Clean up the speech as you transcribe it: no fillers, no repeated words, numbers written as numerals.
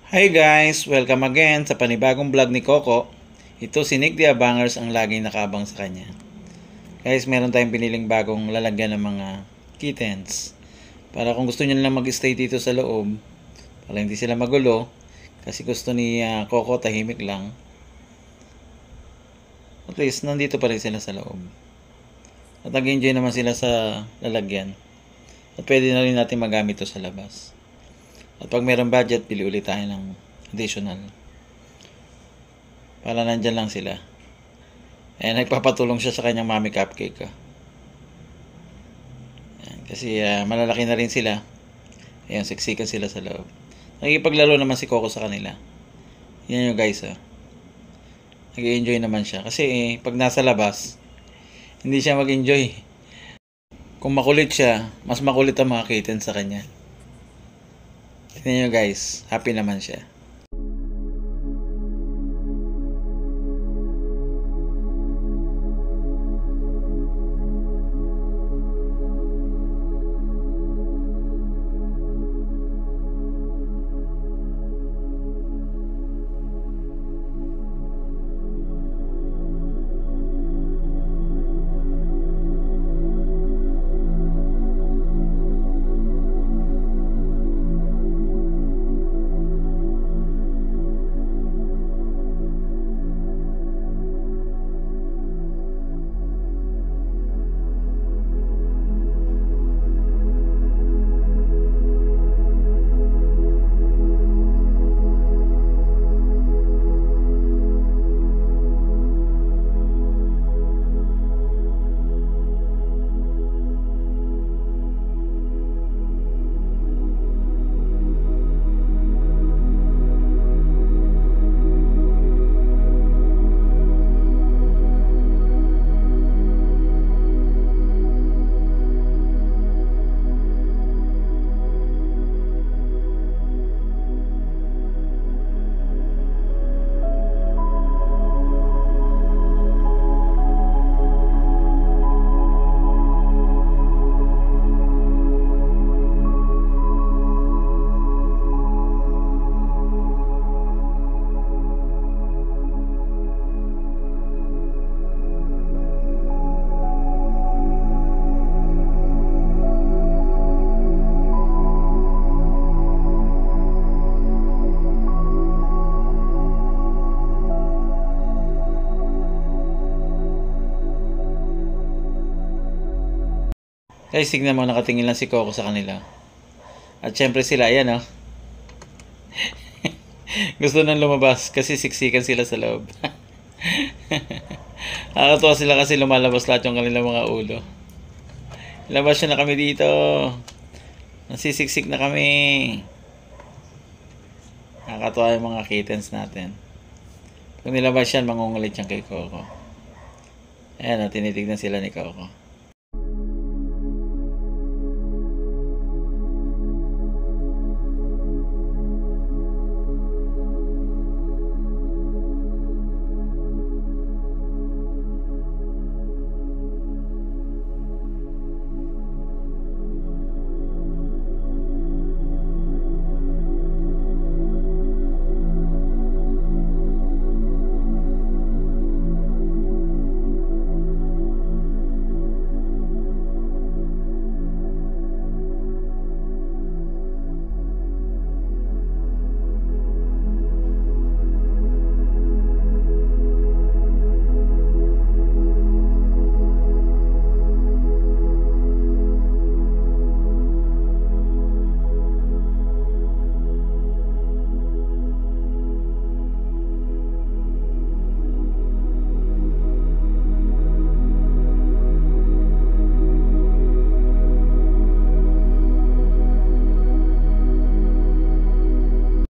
Hi guys! Welcome again sa panibagong vlog ni Coco. Ito si Nick the Abangers ang laging nakaabang sa kanya. Guys, meron tayong piniling bagong lalagyan ng mga kittens. Para kung gusto nyo lang mag-stay dito sa loob, para hindi sila magulo, kasi gusto ni Coco tahimik lang. At least, nandito pa rin sila sa loob. At nag-enjoy naman sila sa lalagyan. At pwede na rin natin magamit ito sa labas. At pag mayroong budget, pili ulit tayo ng additional. Para nandyan lang sila. Ayan, nagpapatulong siya sa kanyang mommy cupcake. Ayan, kasi malalaki na rin sila. Ayan, siksikan sila sa loob. Nakikipaglaro naman si Coco sa kanila. Yan yung guys. Nag-enjoy naman siya. Kasi pag nasa labas, hindi siya mag-enjoy. Kung makulit siya, mas makulit ang mga kitten sa kanya. Tignan nyo guys, happy naman siya. Guys, tignan mo, nakatingin lang si Coco sa kanila. At syempre sila, ayan gusto nang lumabas kasi siksikan sila sa loob. Nakakatuwa sila kasi lumalabas lahat yung kanilang mga ulo. Labas na kami dito. Nasisiksik na kami. Nakakatuwa yung mga kittens natin. Pag nilabas yan, mangungulit yan kay Coco. Ayan, tinitignan sila ni Coco.